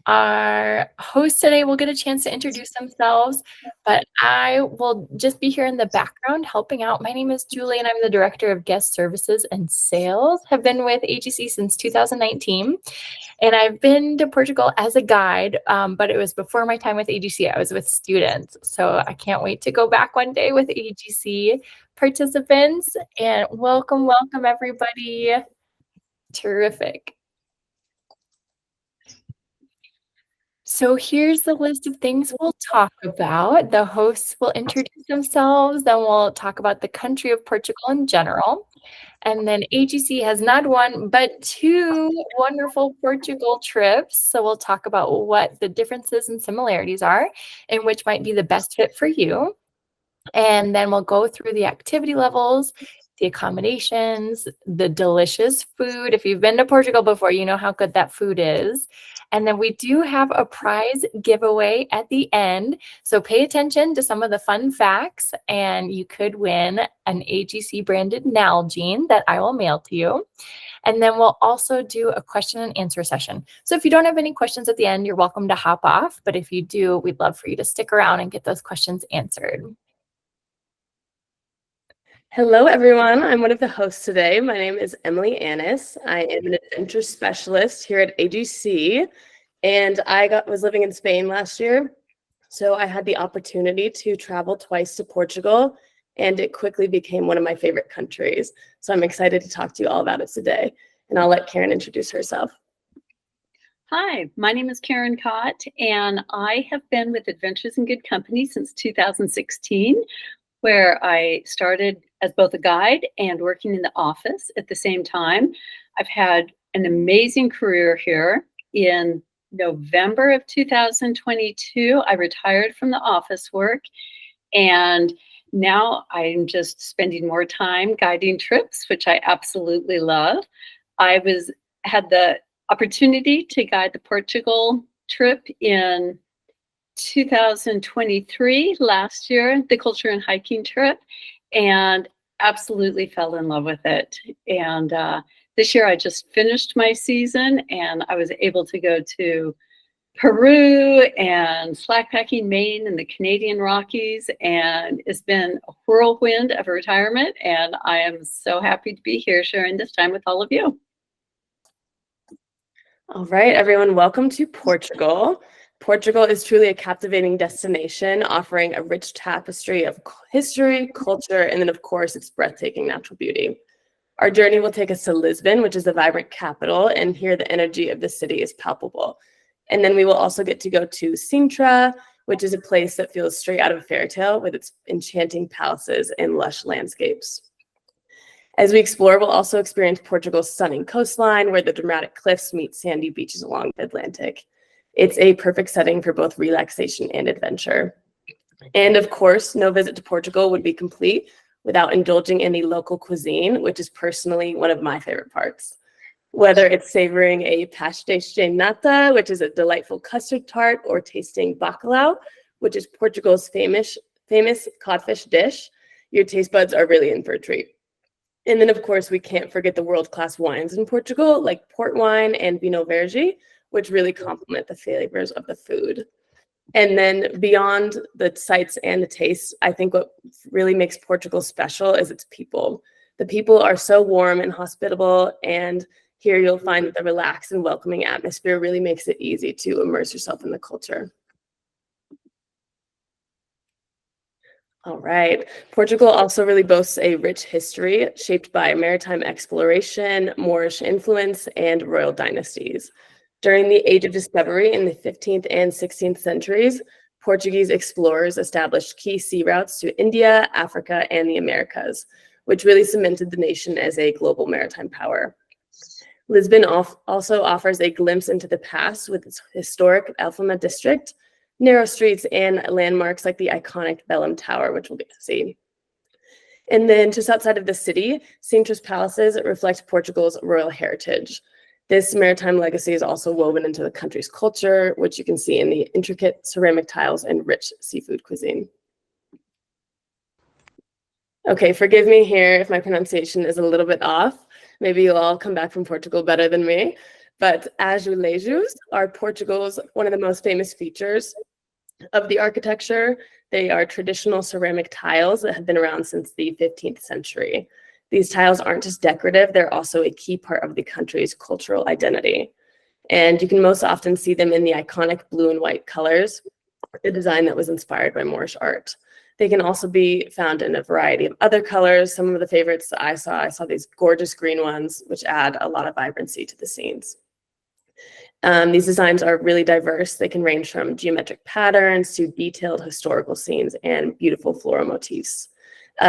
Our hosts today will get a chance to introduce themselves, but I will just be here in the background helping out. My name is Julie, and I'm the Director of Guest Services and Sales. Have been with AGC since 2019, and I've been to Portugal as a guide, but it was before my time with AGC. I was with students, so I can't wait to go back one day with AGC participants. And welcome, everybody. Terrific. So here's the list of things we'll talk about. The hosts will introduce themselves, then we'll talk about the country of Portugal in general. And then AGC has not one, but two wonderful Portugal trips. So we'll talk about what the differences and similarities are and which might be the best fit for you. And then we'll go through the activity levels, the accommodations, the delicious food. If you've been to Portugal before, you know how good that food is. And then we do have a prize giveaway at the end. So pay attention to some of the fun facts, and you could win an AGC branded Nalgene that I will mail to you. And then we'll also do a question and answer session. So if you don't have any questions at the end, you're welcome to hop off. But if you do, we'd love for you to stick around and get those questions answered. Hello, everyone. I'm one of the hosts today. My name is Emily Annis. I am an adventure specialist here at AGC, and I was living in Spain last year, so I had the opportunity to travel twice to Portugal, and it quickly became one of my favorite countries. So I'm excited to talk to you all about it today, and I'll let Karen introduce herself. Hi, my name is Karen Cott, and I have been with Adventures in Good Company since 2016, where I started as both a guide and working in the office at the same time. I've had an amazing career here. In November of 2022, I retired from the office work, and now I'm just spending more time guiding trips, which I absolutely love. Had the opportunity to guide the Portugal trip in 2023, last year, the culture and hiking trip, and absolutely fell in love with it. And this year I just finished my season, and I was able to go to Peru and slackpacking Maine and the Canadian Rockies, and it's been a whirlwind of retirement, and I am so happy to be here sharing this time with all of you. All right, everyone, welcome to Portugal. Portugal is truly a captivating destination, offering a rich tapestry of history, culture, and then, of course, its breathtaking natural beauty. Our journey will take us to Lisbon, which is the vibrant capital, and here the energy of the city is palpable. And then we will also get to go to Sintra, which is a place that feels straight out of a fairy tale with its enchanting palaces and lush landscapes. As we explore, we'll also experience Portugal's stunning coastline, where the dramatic cliffs meet sandy beaches along the Atlantic. It's a perfect setting for both relaxation and adventure. And of course, no visit to Portugal would be complete without indulging in the local cuisine, which is personally one of my favorite parts. Whether it's savoring a pastéis de nata, which is a delightful custard tart, or tasting bacalhau, which is Portugal's famous codfish dish, your taste buds are really in for a treat. And then, of course, we can't forget the world-class wines in Portugal, like port wine and Vinho Verde, which really complement the flavors of the food. And then beyond the sights and the tastes, I think what really makes Portugal special is its people. The people are so warm and hospitable, and here you'll find that the relaxed and welcoming atmosphere really makes it easy to immerse yourself in the culture. All right. Portugal also really boasts a rich history shaped by maritime exploration, Moorish influence, and royal dynasties. During the Age of Discovery in the 15th and 16th centuries, Portuguese explorers established key sea routes to India, Africa, and the Americas, which really cemented the nation as a global maritime power. Lisbon also offers a glimpse into the past with its historic Alfama district, narrow streets, and landmarks like the iconic Belém Tower, which we'll get to see. And then just outside of the city, Sintra's palaces reflect Portugal's royal heritage. This maritime legacy is also woven into the country's culture, which you can see in the intricate ceramic tiles and rich seafood cuisine. Okay, forgive me here if my pronunciation is a little bit off. Maybe you'll all come back from Portugal better than me. But azulejos are Portugal's one of the most famous features of the architecture. They are traditional ceramic tiles that have been around since the 15th century. These tiles aren't just decorative, they're also a key part of the country's cultural identity. And you can most often see them in the iconic blue and white colors, a design that was inspired by Moorish art. They can also be found in a variety of other colors. Some of the favorites that I saw these gorgeous green ones, which add a lot of vibrancy to the scenes. These designs are really diverse. They can range from geometric patterns to detailed historical scenes and beautiful floral motifs.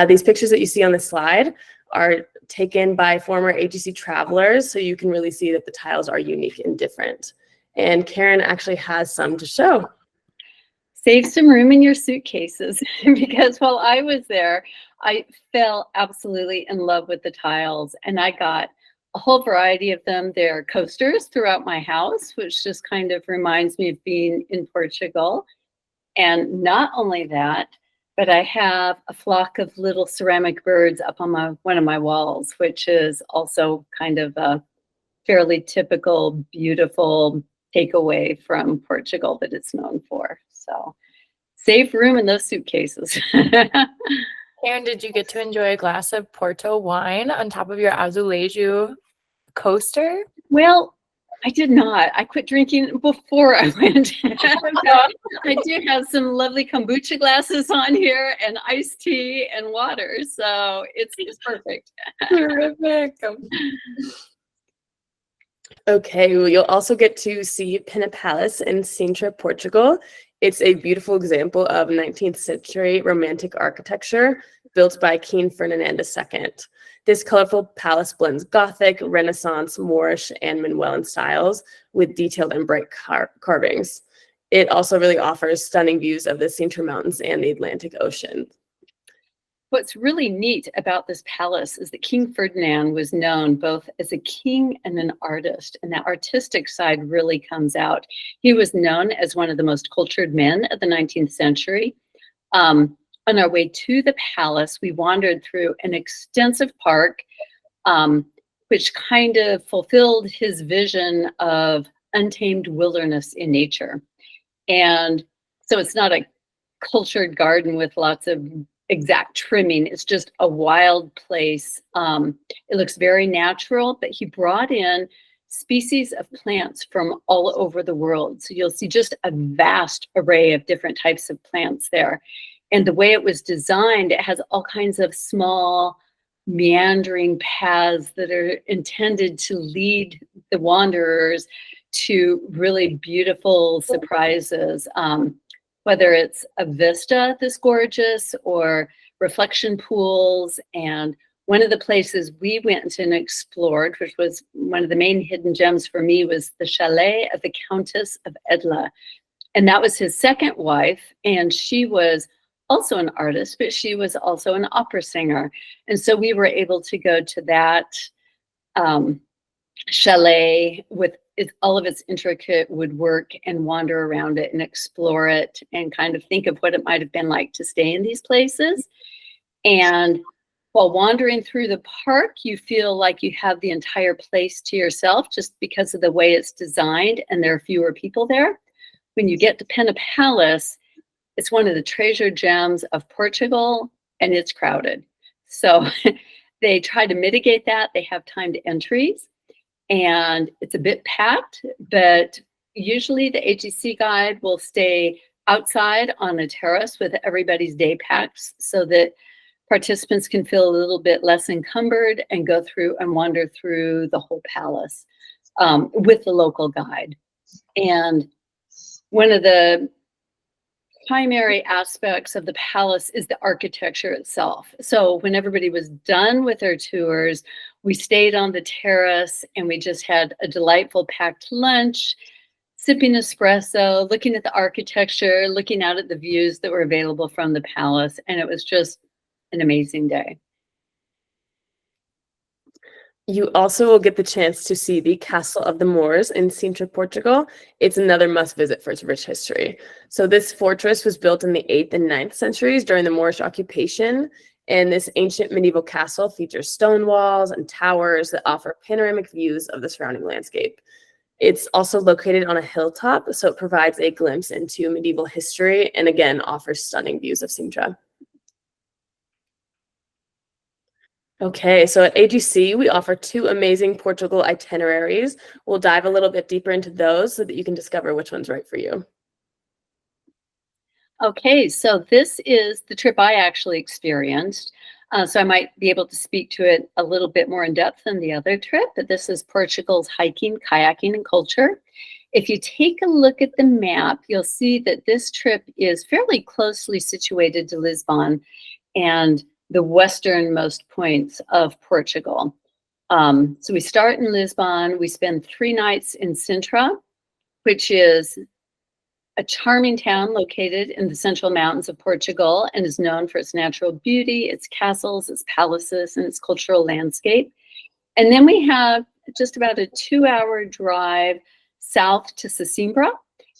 These pictures that you see on the slide are taken by former AGC travelers, so you can really see that the tiles are unique and different. And Karen actually has some to show. Save some room in your suitcases because while I was there, I fell absolutely in love with the tiles, and I got a whole variety of them. There are coasters throughout my house, which just kind of reminds me of being in Portugal. And not only that, but I have a flock of little ceramic birds up on one of my walls, which is also kind of a fairly typical, beautiful takeaway from Portugal that it's known for. So save room in those suitcases. Karen, did you get to enjoy a glass of Porto wine on top of your azulejo coaster? Well, I did not. I quit drinking before I went. I do have some lovely kombucha glasses on here and iced tea and water. So it's perfect. Terrific. Okay, well, you'll also get to see Pina Palace in Sintra, Portugal. It's a beautiful example of 19th century romantic architecture built by King Ferdinand II. This colorful palace blends Gothic, Renaissance, Moorish, and Manuelan styles with detailed and bright carvings. It also really offers stunning views of the Sintra Mountains and the Atlantic Ocean. What's really neat about this palace is that King Ferdinand was known both as a king and an artist, and that artistic side really comes out. He was known as one of the most cultured men of the 19th century. On our way to the palace, we wandered through an extensive park, which kind of fulfilled his vision of untamed wilderness in nature. And so it's not a cultured garden with lots of exact trimming. It's just a wild place. It looks very natural, but he brought in species of plants from all over the world. So you'll see just a vast array of different types of plants there. And the way it was designed, it has all kinds of small meandering paths that are intended to lead the wanderers to really beautiful surprises. Whether it's a vista that's gorgeous or reflection pools. And one of the places we went and explored, which was one of the main hidden gems for me, was the chalet of the Countess of Edla. And that was his second wife. And she was also an artist, but she was also an opera singer. And so we were able to go to that chalet with all of its intricate woodwork and wander around it and explore it and kind of think of what it might have been like to stay in these places. And while wandering through the park, you feel like you have the entire place to yourself just because of the way it's designed and there are fewer people there. When you get to Pina Palace, it's one of the treasure gems of Portugal and it's crowded. So they try to mitigate that. They have timed entries. And it's a bit packed, but usually the AGC guide will stay outside on a terrace with everybody's day packs so that participants can feel a little bit less encumbered and go through and wander through the whole palace with the local guide. And one of the primary aspects of the palace is the architecture itself. So when everybody was done with their tours, we stayed on the terrace and we just had a delightful packed lunch, sipping espresso, looking at the architecture, looking out at the views that were available from the palace. And it was just an amazing day. You also will get the chance to see the Castle of the Moors in Sintra, Portugal. It's another must visit for its rich history. So this fortress was built in the 8th and 9th centuries during the Moorish occupation. And this ancient medieval castle features stone walls and towers that offer panoramic views of the surrounding landscape. It's also located on a hilltop, so it provides a glimpse into medieval history and again offers stunning views of Sintra. Okay, so at AGC, we offer 2 amazing Portugal itineraries. We'll dive a little bit deeper into those so that you can discover which one's right for you. Okay, so this is the trip I actually experienced. So I might be able to speak to it a little bit more in depth than the other trip, but this is Portugal's hiking, kayaking, and culture. If you take a look at the map, you'll see that this trip is fairly closely situated to Lisbon and the westernmost points of Portugal. So we start in Lisbon, we spend 3 nights in Sintra, which is a charming town located in the central mountains of Portugal and is known for its natural beauty, its castles, its palaces, and its cultural landscape. And then we have just about a 2-hour drive south to Sesimbra.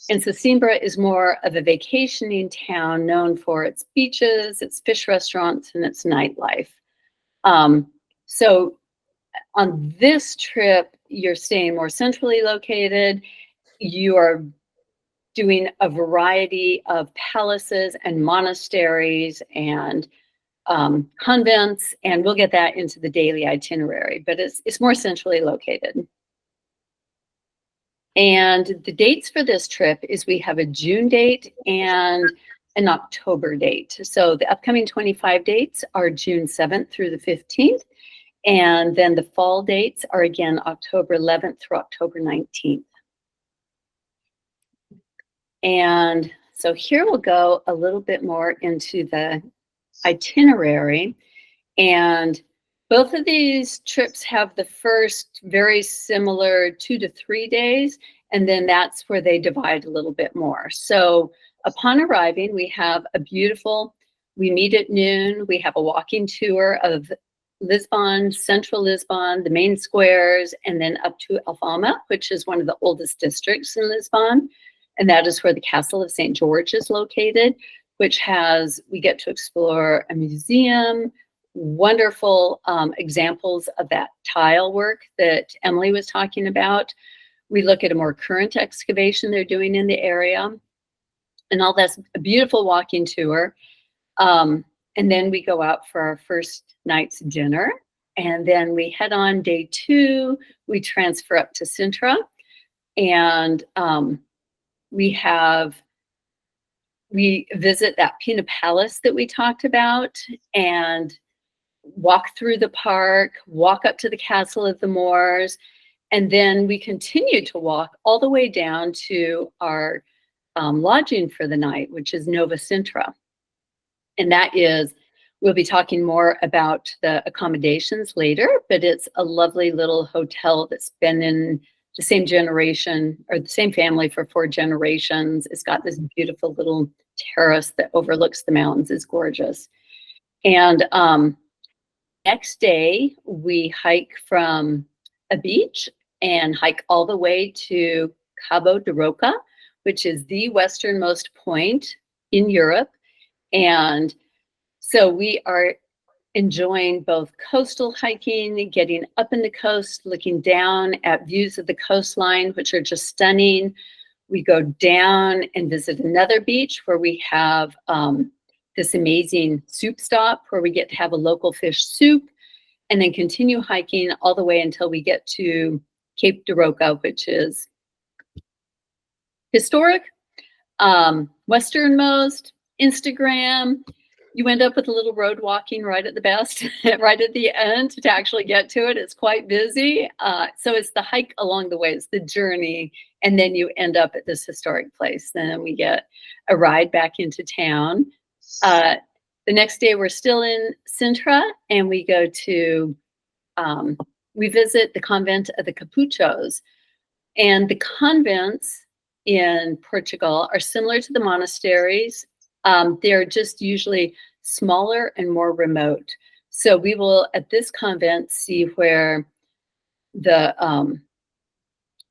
And Sesimbra is more of a vacationing town known for its beaches, its fish restaurants, and its nightlife. So on this trip, you're staying more centrally located. You are doing a variety of palaces and monasteries and convents, and we'll get that into the daily itinerary, but it's more centrally located. And the dates for this trip is we have a June date and an October date. So the upcoming 25 dates are June 7th through the 15th. And then the fall dates are again October 11th through October 19th. And so here we'll go a little bit more into the itinerary. And both of these trips have the first very similar 2 to 3 days, and then that's where they divide a little bit more. So upon arriving, we meet at noon, we have a walking tour of Lisbon, central Lisbon, the main squares, and then up to Alfama, which is one of the oldest districts in Lisbon. And that is where the Castle of St. George is located, which we get to explore a museum, wonderful examples of that tile work that Emily was talking about. We look at a more current excavation they're doing in the area. And all that's a beautiful walking tour. And then we go out for our first night's dinner. And then we head on day 2. We transfer up to Sintra. And we visit that Pina Palace that we talked about and walk through the park, walk up to the Castle of the Moors, and then we continue to walk all the way down to our lodging for the night, which is Nova Sintra. And we'll be talking more about the accommodations later, but it's a lovely little hotel that's been in the same generation or the same family for 4 generations. It's got this beautiful little terrace that overlooks the mountains. It's gorgeous. And next day, we hike from a beach and hike all the way to Cabo de Roca, which is the westernmost point in Europe. And so we are enjoying both coastal hiking, getting up in the coast, looking down at views of the coastline, which are just stunning. We go down and visit another beach where we have this amazing soup stop where we get to have a local fish soup, and then continue hiking all the way until we get to Cape de Roca, which is historic, westernmost, Instagram. You end up with a little road walking right at the best, right at the end to actually get to it. It's quite busy. So it's the hike along the way, it's the journey. And then you end up at this historic place. Then we get a ride back into town. The next day we're still in Sintra and we go to, we visit the convent of the Capuchos. And the convents in Portugal are similar to the monasteries. They're just usually smaller and more remote. So we will, at this convent, see where the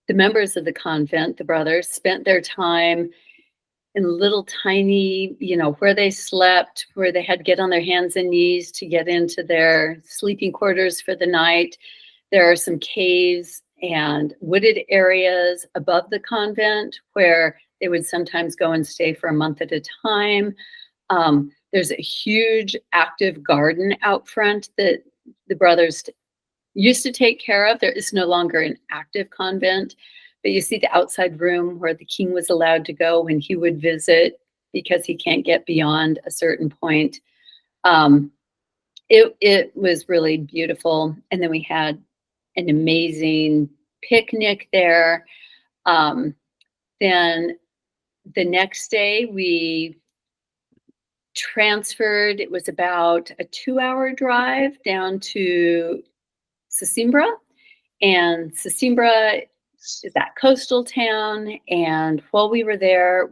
members of the convent, the brothers, spent their time in little tiny, where they slept, where they had to get on their hands and knees to get into their sleeping quarters for the night. There are some caves and wooded areas above the convent where they would sometimes go and stay for a month at a time. There's a huge active garden out front that the brothers used to take care of. There is no longer an active convent, but you see the outside room where the king was allowed to go when he would visit because he can't get beyond a certain point. It was really beautiful. And then we had an amazing picnic there. Then the next day we transferred. It was about a 2-hour drive down to Sesimbra. And Sesimbra is that coastal town. And while we were there,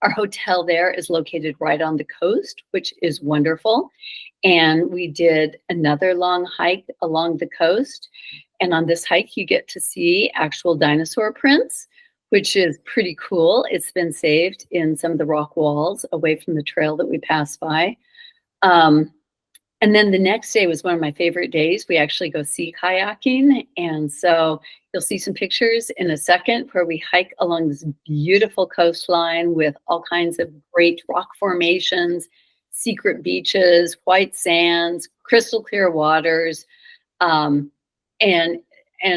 our hotel there is located right on the coast, which is wonderful. And we did another long hike along the coast. And on this hike, you get to see actual dinosaur prints, which is pretty cool. It's been saved in some of the rock walls away from the trail that we passed by. And then the next day was one of my favorite days. We actually go sea kayaking. And so you'll see some pictures in a second where we hike along this beautiful coastline with all kinds of great rock formations, secret beaches, white sands, crystal clear waters. And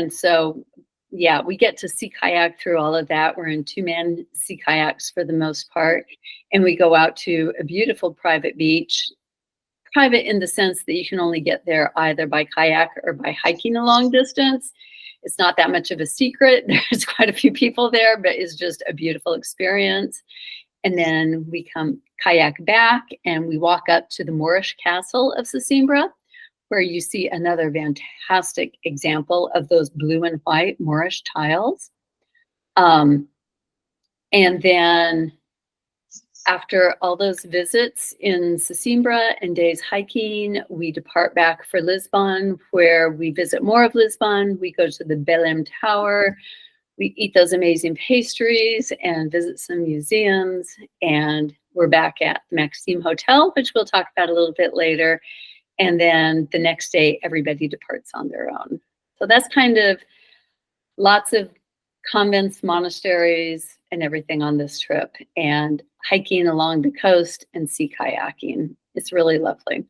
so, yeah, we get to sea kayak through all of that. We're in 2-man sea kayaks for the most part. And we go out to a beautiful private beach. Private in the sense that you can only get there either by kayak or by hiking a long distance. It's not that much of a secret. There's quite a few people there, but it's just a beautiful experience. And then we come kayak back and we walk up to the Moorish castle of Sesimbra, where you see another fantastic example of those blue and white Moorish tiles. And then after all those visits in Sesimbra and days hiking, we depart back for Lisbon, where we visit more of Lisbon. We go to the Belém Tower. We eat those amazing pastries and visit some museums. And we're back at the Maxime Hotel, which we'll talk about a little bit later. And then the next day, everybody departs on their own. So that's kind of lots of convents, monasteries, and everything on this trip, and hiking along the coast and sea kayaking. It's really lovely.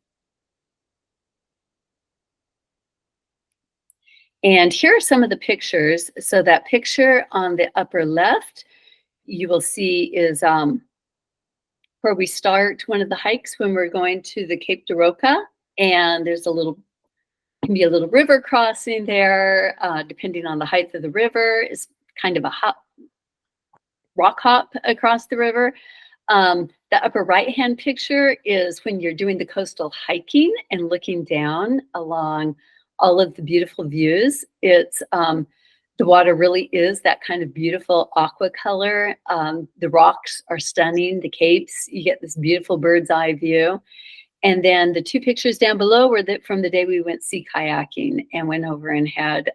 And here are some of the pictures. So that picture on the upper left, you will see is where we start one of the hikes when we're going to the Cape de Roca. And there's can be a little river crossing there, depending on the height of the river. It's kind of a rock hop across the river. The upper right-hand picture is when you're doing the coastal hiking and looking down along all of the beautiful views. It's the water really is that kind of beautiful aqua color. The rocks are stunning. The capes, you get this beautiful bird's eye view. And then the two pictures down below were from the day we went sea kayaking and went over and had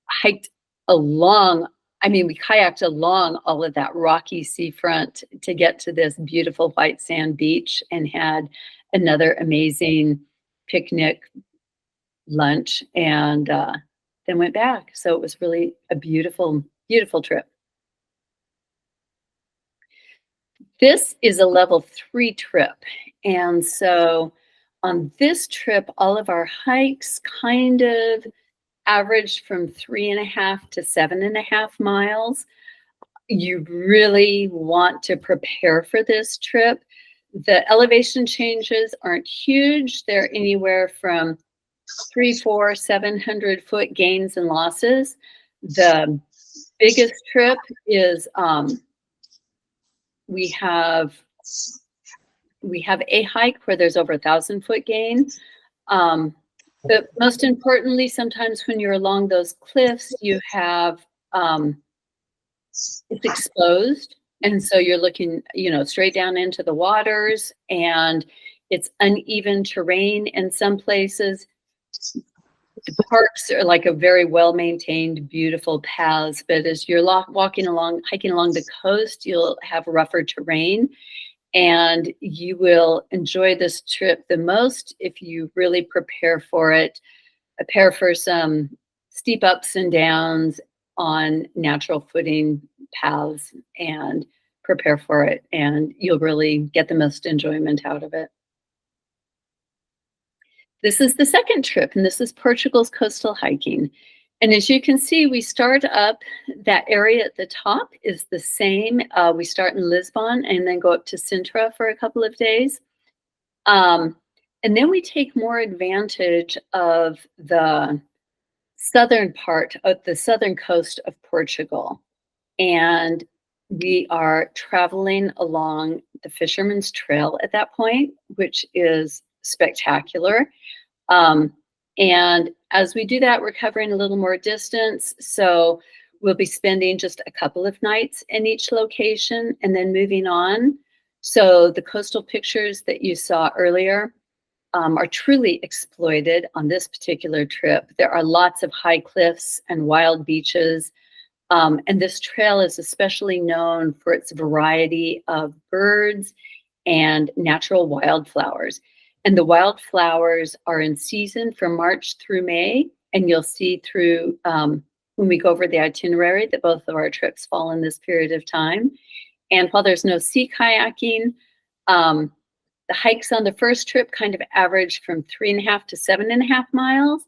hiked along. I mean, we kayaked along all of that rocky seafront to get to this beautiful white sand beach and had another amazing picnic lunch and then went back. So it was really a beautiful, beautiful trip. This is a level 3 trip. And so on this trip, all of our hikes kind of averaged from 3.5 to 7.5 miles. You really want to prepare for this trip. The elevation changes aren't huge. They're anywhere from 300, 400, 700 foot gains and losses. The biggest trip is we have a hike where there's over 1,000 foot gain. But most importantly, sometimes when you're along those cliffs, you have it's exposed, and so you're looking, straight down into the waters, and it's uneven terrain in some places. The parks are like a very well-maintained, beautiful paths, but as you're hiking along the coast, you'll have rougher terrain. And you will enjoy this trip the most if you really prepare for it prepare for some steep ups and downs on natural footing paths and prepare for it, and you'll really get the most enjoyment out of it. This is the second trip, and this is Portugal's coastal hiking. And as you can see, we start up, that area at the top is the same. We start in Lisbon and then go up to Sintra for a couple of days. And then we take more advantage of the southern part of the southern coast of Portugal. And we are traveling along the Fisherman's Trail at that point, which is spectacular. And as we do that, we're covering a little more distance. So we'll be spending just a couple of nights in each location and then moving on. So the coastal pictures that you saw earlier are truly exploited on this particular trip. There are lots of high cliffs and wild beaches. And this trail is especially known for its variety of birds and natural wildflowers. And the wildflowers are in season from March through May. And you'll see through, when we go over the itinerary, that both of our trips fall in this period of time. And while there's no sea kayaking, the hikes on the first trip kind of average from 3.5 to 7.5 miles.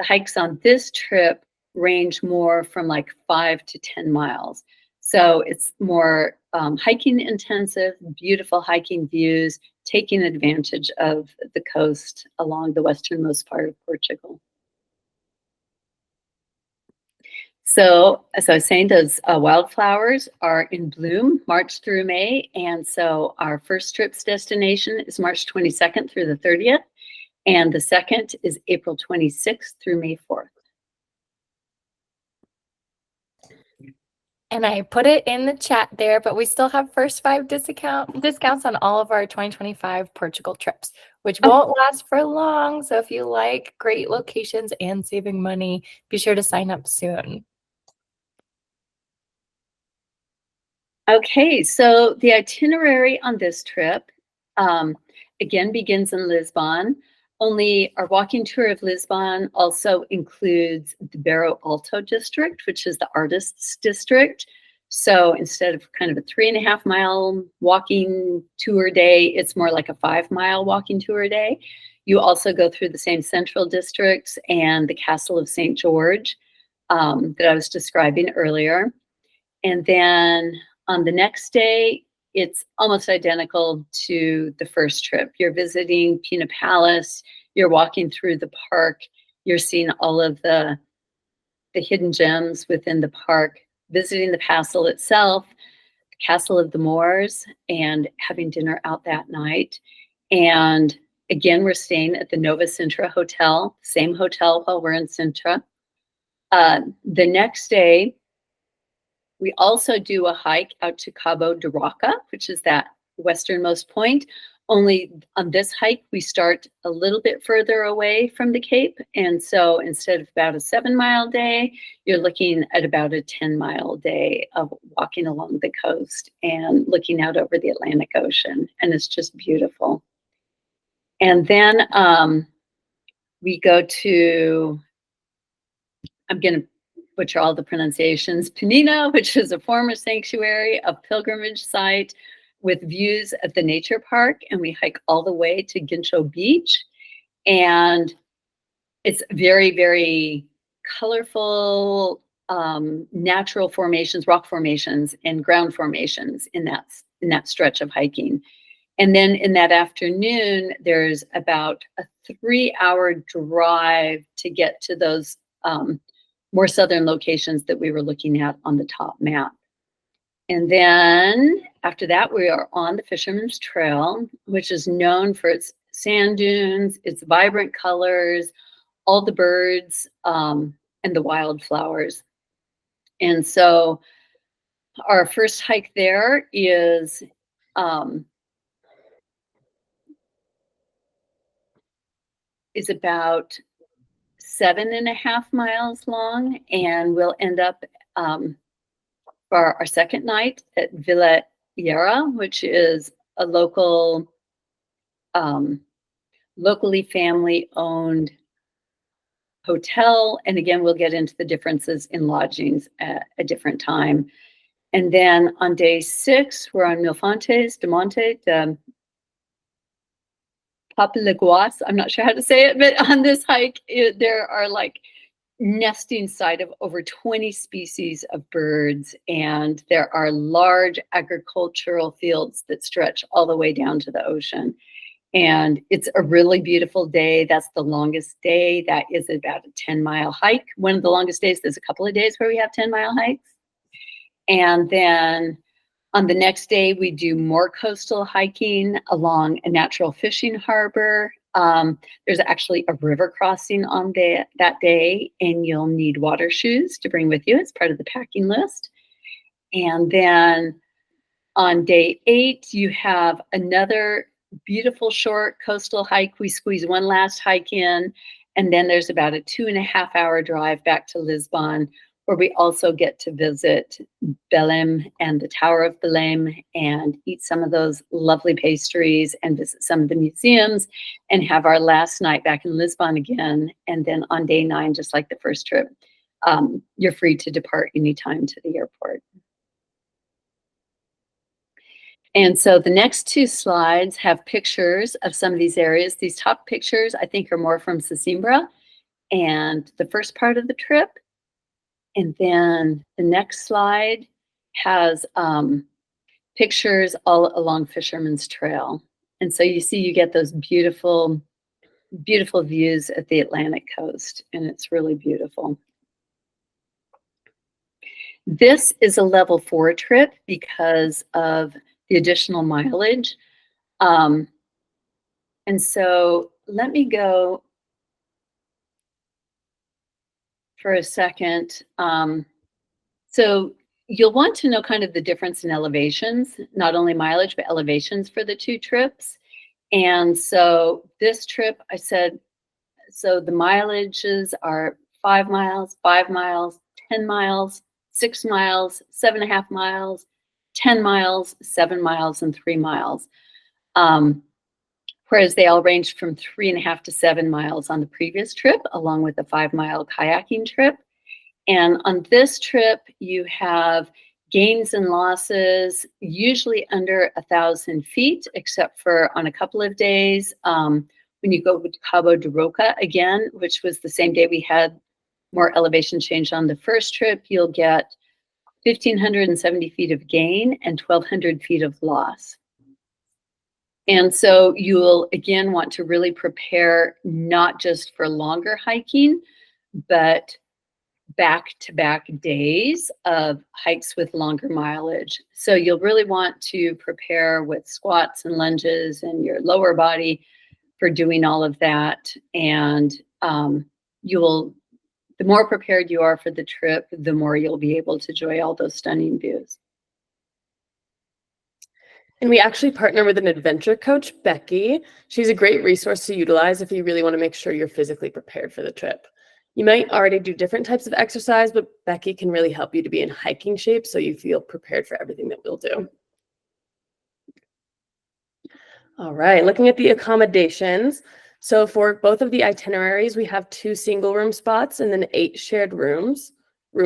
The hikes on this trip range more from like 5 to 10 miles. So it's more hiking intensive, beautiful hiking views, taking advantage of the coast along the westernmost part of Portugal. So, as I was saying, those wildflowers are in bloom March through May. And so our first trip's destination is March 22nd through the 30th. And the second is April 26th through May 4th. And I put it in the chat there, but we still have first 5 discounts on all of our 2025 Portugal trips, which won't last for long. So if you like great locations and saving money, be sure to sign up soon. Okay, so the itinerary on this trip, again, begins in Lisbon. Only our walking tour of Lisbon also includes the Barro Alto district, which is the artists district. So instead of kind of a 3.5 mile walking tour day, it's more like a 5 mile walking tour day. You also go through the same central districts and the Castle of St. George that I was describing earlier. And then on the next day, it's almost identical to the first trip. You're visiting Pina Palace, you're walking through the park, you're seeing all of the hidden gems within the park, visiting the castle itself, the Castle of the Moors, and having dinner out that night. And again, we're staying at the Nova Sintra Hotel, same hotel while we're in Sintra. The next day, we also do a hike out to Cabo de Roca, which is that westernmost point. Only on this hike, we start a little bit further away from the Cape. And so instead of about a 7 mile day, you're looking at about a 10 mile day of walking along the coast and looking out over the Atlantic Ocean. And it's just beautiful. And then we go to, I'm going to butcher all the pronunciations, Penina, which is a former sanctuary, a pilgrimage site with views at the nature park. And we hike all the way to Guincho Beach. And it's very, very colorful natural formations, rock formations, and ground formations in that stretch of hiking. And then in that afternoon, there's about a 3-hour drive to get to those more southern locations that we were looking at on the top map. And then after that, we are on the Fisherman's Trail, which is known for its sand dunes, its vibrant colors, all the birds, and the wildflowers. And so our first hike there is about 7.5 miles long, and we'll end up for our second night at Villa Yara, which is a locally family-owned hotel. And again, we'll get into the differences in lodgings at a different time. And then on day 6, we're on Milfontes de Monte de Papalaguas. I'm not sure how to say it, but on this hike, there are like nesting site of over 20 species of birds, and there are large agricultural fields that stretch all the way down to the ocean. And it's a really beautiful day. That's the longest day. That is about a 10-mile hike. One of the longest days, there's a couple of days where we have 10-mile hikes. And then on the next day, we do more coastal hiking along a natural fishing harbor. There's actually a river crossing on that day, and you'll need water shoes to bring with you as part of the packing list. And then on day 8, you have another beautiful short coastal hike. We squeeze one last hike in, and then there's about a 2.5-hour drive back to Lisbon, where we also get to visit Belém and the Tower of Belém and eat some of those lovely pastries and visit some of the museums and have our last night back in Lisbon again. And then on day 9, just like the first trip, you're free to depart anytime to the airport. And so the next 2 slides have pictures of some of these areas. These top pictures, I think, are more from Sesimbra and the first part of the trip. And then the next slide has pictures all along Fisherman's Trail. And so you see, you get those beautiful, beautiful views at the Atlantic coast, and it's really beautiful. This is a level 4 trip because of the additional mileage. And so let me go for a second. So you'll want to know kind of the difference in elevations, not only mileage, but elevations for the 2 trips. And so this trip, I said, so the mileages are 5 miles, 5 miles, 10 miles, 6 miles, 7.5 miles, 10 miles, 7 miles, and 3 miles. Whereas they all ranged from 3.5 to 7 miles on the previous trip, along with a 5-mile kayaking trip. And on this trip, you have gains and losses, usually under 1,000 feet, except for on a couple of days when you go to Cabo de Roca again, which was the same day we had more elevation change on the first trip, you'll get 1,570 feet of gain and 1,200 feet of loss. And so you'll, again, want to really prepare not just for longer hiking, but back-to-back days of hikes with longer mileage. So you'll really want to prepare with squats and lunges and your lower body for doing all of that. And the more prepared you are for the trip, the more you'll be able to enjoy all those stunning views. And we actually partner with an adventure coach, Becky. She's a great resource to utilize if you really want to make sure you're physically prepared for the trip. You might already do different types of exercise, but Becky can really help you to be in hiking shape so you feel prepared for everything that we'll do. All right, looking at the accommodations. So for both of the itineraries, we have 2 single room spots and then 8 shared room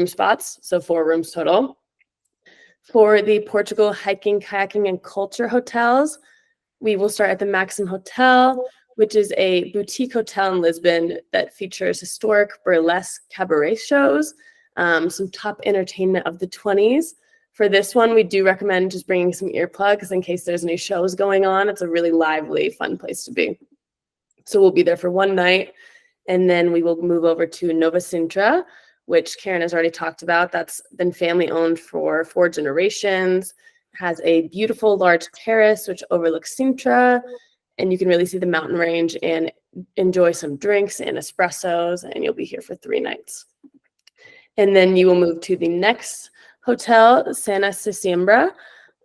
spots, so 4 rooms total. For the Portugal Hiking, Kayaking, and Culture hotels, we will start at the Maxim Hotel, which is a boutique hotel in Lisbon that features historic burlesque cabaret shows, some top entertainment of the 20s. For this one, we do recommend just bringing some earplugs in case there's any shows going on. It's a really lively, fun place to be. So we'll be there for 1 night, and then we will move over to Nova Sintra, which Karen has already talked about. That's been family owned for 4 generations, has a beautiful large terrace which overlooks Sintra, and you can really see the mountain range and enjoy some drinks and espressos, and you'll be here for 3 nights. And then you will move to the next hotel, Sana Sesimbra.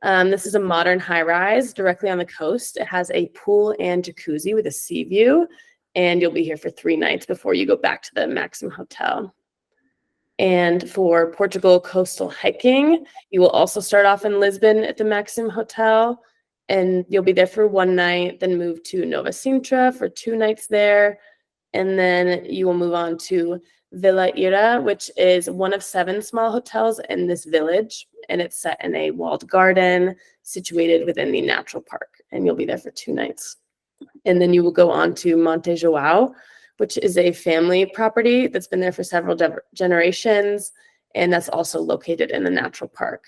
This is a modern high-rise directly on the coast. It has a pool and jacuzzi with a sea view, and you'll be here for 3 nights before you go back to the Maxim Hotel. And for Portugal Coastal Hiking, you will also start off in Lisbon at the Maxim Hotel, and you'll be there for 1 night, then move to Nova Sintra for 2 nights there, And then you will move on to Villa Ira, which is one of 7 small hotels in this village. And it's set in a walled garden situated within the natural park. And you'll be there for 2 nights. And then you will go on to Monte Joao, which is a family property that's been there for several generations. And that's also located in the natural park.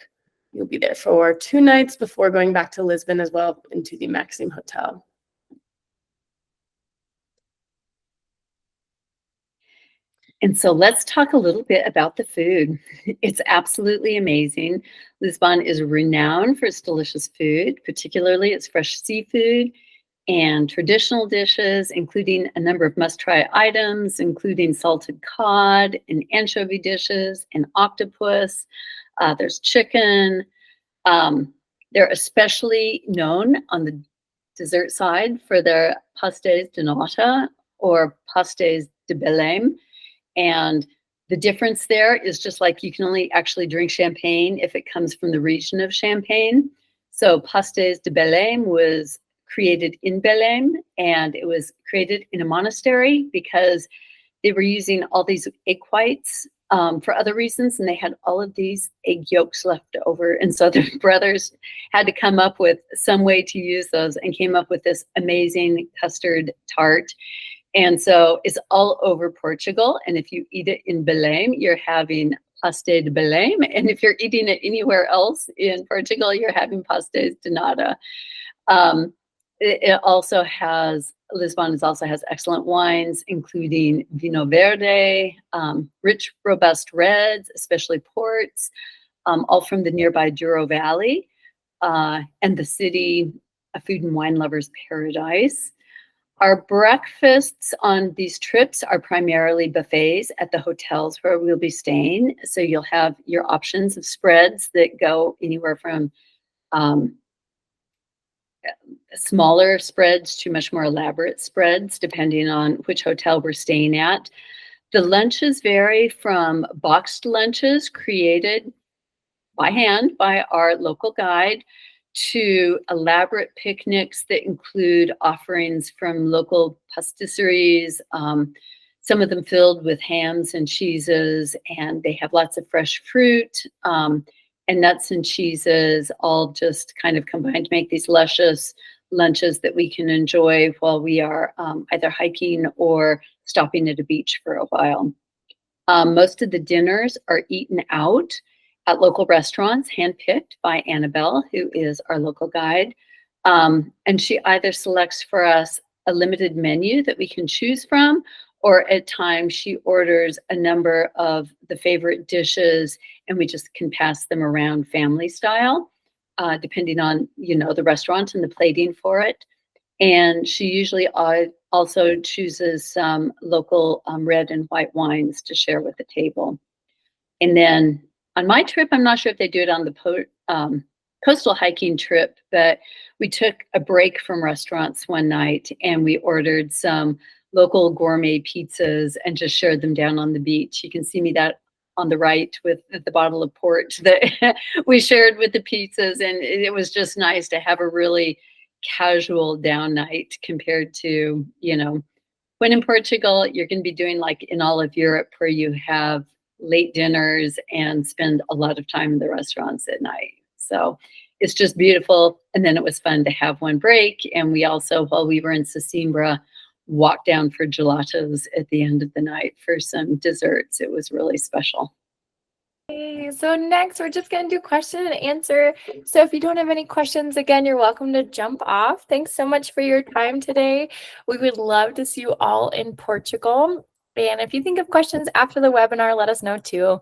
You'll be there for 2 nights before going back to Lisbon as well into the Maxim Hotel. And so let's talk a little bit about the food. It's absolutely amazing. Lisbon is renowned for its delicious food, particularly its fresh seafood and traditional dishes, including a number of must-try items, including salted cod and anchovy dishes and octopus. There's chicken. They're especially known on the dessert side for their pastéis de nata or pastéis de Belém. And the difference there is just like you can only actually drink champagne if it comes from the region of Champagne. So pastéis de Belém was created in Belém, and it was created in a monastery because they were using all these egg whites for other reasons, and they had all of these egg yolks left over. And so the brothers had to come up with some way to use those and came up with this amazing custard tart. And so it's all over Portugal. And if you eat it in Belém, you're having pastéis de Belém. And if you're eating it anywhere else in Portugal, you're having pastéis de nata. It also has, Lisbon also has excellent wines, including Vinho Verde, rich, robust reds, especially ports, all from the nearby Douro Valley, and the city, a food and wine lover's paradise. Our breakfasts on these trips are primarily buffets at the hotels where we'll be staying. So you'll have your options of spreads that go anywhere from smaller spreads to much more elaborate spreads, depending on which hotel we're staying at. The lunches vary from boxed lunches created by hand by our local guide to elaborate picnics that include offerings from local pastisseries, some of them filled with hams and cheeses, and they have lots of fresh fruit and nuts and cheeses, all just kind of combined to make these luscious lunches that we can enjoy while we are either hiking or stopping at a beach for a while. Most of the dinners are eaten out at local restaurants, handpicked by Annabelle, who is our local guide. And she either selects for us a limited menu that we can choose from, or at times she orders a number of the favorite dishes and we just can pass them around family style, depending on, the restaurant and the plating for it. And she usually also chooses some local red and white wines to share with the table. And then on my trip, I'm not sure if they do it on the coastal hiking trip, but we took a break from restaurants one night and we ordered some local gourmet pizzas and just shared them down on the beach. You can see me that on the right with the bottle of port that we shared with the pizzas. And it was just nice to have a really casual down night compared to, when in Portugal, you're going to be doing like in all of Europe where you have late dinners and spend a lot of time in the restaurants at night. So it's just beautiful. And then it was fun to have one break. And we also, while we were in Sesimbra, walked down for gelatos at the end of the night for some desserts. It was really special. Okay, so next we're just going to do question and answer. So if you don't have any questions, again, you're welcome to jump off. Thanks so much for your time today. We would love to see you all in Portugal. And if you think of questions after the webinar, let us know too.